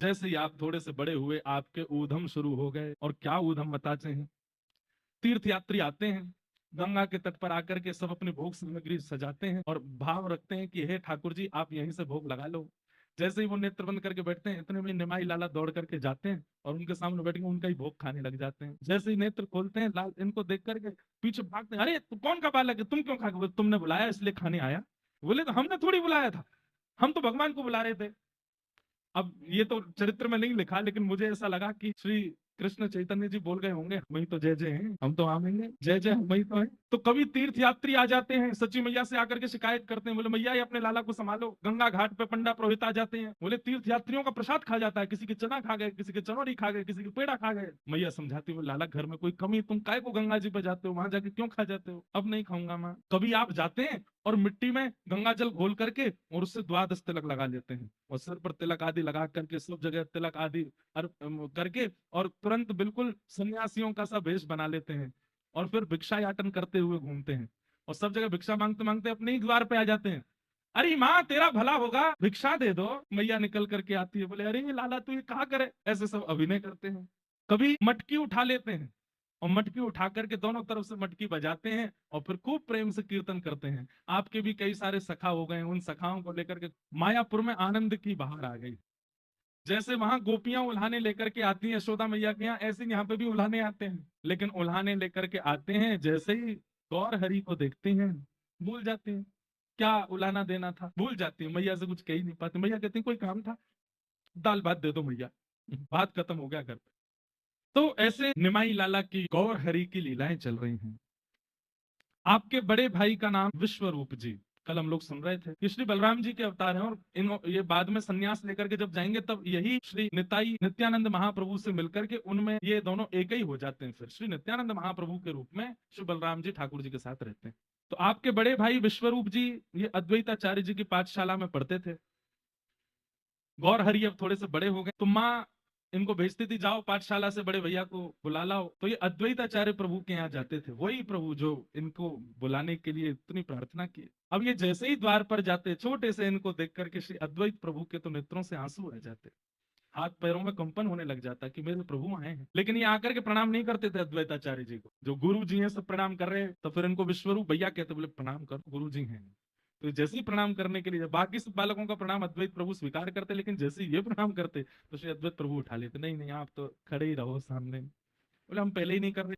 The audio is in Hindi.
जैसे ही आप थोड़े से बड़े हुए आपके ऊधम शुरू हो गए। और क्या ऊधम बताते हैं, तीर्थ यात्री आते हैं, गंगा के तट पर आकर के सब अपनी भोग सामग्री सजाते हैं और भाव रखते हैं कि हे ठाकुर जी आप यहीं से भोग लगा लो। जैसे ही वो नेत्र बंद करके बैठते हैं, इतने में निमाई लाला दौड़ करके जाते हैं और उनके सामने बैठ के उनका ही भोग खाने लग जाते हैं। जैसे ही नेत्र खोलते हैं, लाल इनको देख करके पीछे भागते हैं, अरे तू कौन का बालक है, तुम क्यों खा, तुमने बुलाया इसलिए खाने आया। बोले तो हमने थोड़ी बुलाया था, हम तो भगवान को बुला रहे थे। अब ये तो चरित्र में नहीं लिखा, लेकिन मुझे ऐसा लगा कि श्री कृष्ण चैतन्य जी बोल गए होंगे, वही तो जय जय हैं, हम तो आवेंगे, जय जय वही तो है। तो कभी तीर्थ यात्री आ जाते हैं, सची मैया से आकर के शिकायत करते हैं, बोले मैया ये अपने लाला को संभालो। गंगा घाट पे पंडा पुरोहित आ जाते हैं, बोले तीर्थ यात्रियों का प्रसाद खा जाता है, किसी के चना खा गए, किसी के चनौरी खा गए, किसी के पेड़ा खा गए। मैया समझाती हुई, लाला घर में कोई कमी, तुम काय को गंगा जी पे जाते हो, वहां जाके क्यों खा जाते हो। अब नहीं खाऊंगा माँ। कभी आप जाते हैं और मिट्टी में गंगा जल घोल करके और उससे द्वादश तिलक लगा लेते हैं और सिर पर तिलक आदि लगा करके सब जगह तिलक आदि करके और तुरंत बिल्कुल सन्यासियों का सा वेश बना लेते हैं और फिर भिक्षा याटन करते हुए घूमते हैं और सब जगह भिक्षा मांगते मांगते अपने ही द्वार पे आ जाते हैं। अरे माँ तेरा भला होगा, भिक्षा दे दो। मैया निकल करके आती है, बोले अरे ये लाला तू ये कहा करे, ऐसे सब अभिनय करते हैं। कभी मटकी उठा लेते हैं और मटकी उठा करके दोनों तरफ से मटकी बजाते हैं और फिर खूब प्रेम से कीर्तन करते हैं। आपके भी कई सारे सखा हो गए, उन सखाओं को लेकर के मायापुर में आनंद की बहार आ गई। जैसे वहां गोपियां उल्हाने लेकर के आती हैं यशोदा मैया के यहाँ, ऐसे यहाँ पे भी उल्हाने आते हैं। लेकिन उल्हाने लेकर के आते हैं, जैसे ही गौर हरि को देखते हैं भूल जाते हैं क्या उल्हाना देना था, भूल जाती है। मैया से कुछ कह ही नहीं पाते, मैया कहती हैं, कोई काम था, दाल भात दे दो मैया, बात खत्म हो गया घर पे। तो ऐसे निमाई लाला की गौर हरि की लीलाएं चल रही हैं। आपके बड़े भाई का नाम विश्वरूप जी, कल हम लोग सुन रहे थे कि श्री बलराम जी के अवतार हैं और ये बाद में संन्यास लेकर के जब जाएंगे तब यही श्री निताई नित्यानंद महाप्रभु से मिलकर के उनमें ये दोनों एक ही हो जाते हैं। फिर श्री नित्यानंद महाप्रभु के रूप में श्री बलराम जी ठाकुर जी के साथ रहते हैं। तो आपके बड़े भाई विश्वरूप जी ये अद्वैताचार्य जी की पाठशाला में पढ़ते थे। गौर हरि अब थोड़े से बड़े हो गए तो माँ इनको भेजती थी, जाओ पाठशाला से बड़े भैया को बुला लाओ। तो ये अद्वैताचार्य प्रभु के यहाँ जाते थे, वही प्रभु जो इनको बुलाने के लिए इतनी प्रार्थना की। अब ये जैसे ही द्वार पर जाते, छोटे से इनको देख करके श्री अद्वैत प्रभु के तो नेत्रों से आंसू आ जाते, हाथ पैरों में कंपन होने लग जाता कि मेरे प्रभु आए हैं। लेकिन ये आकर के प्रणाम नहीं करते थे अद्वैताचार्य जी को, जो गुरु जी हैं सब प्रणाम कर रहे हैं, तो फिर इनको विश्वरूप भैया कहते, बोले प्रणाम करो गुरु जी हैं। तो जैसे ही प्रणाम करने के लिए बाकी सब बालकों का प्रणाम अद्वैत प्रभु स्वीकार करते, लेकिन जैसे ही ये प्रणाम करते तो श्री अद्वैत प्रभु उठा लेते, नहीं नहीं आप तो खड़े ही रहो सामने। बोले हम पहले ही नहीं कर रहे।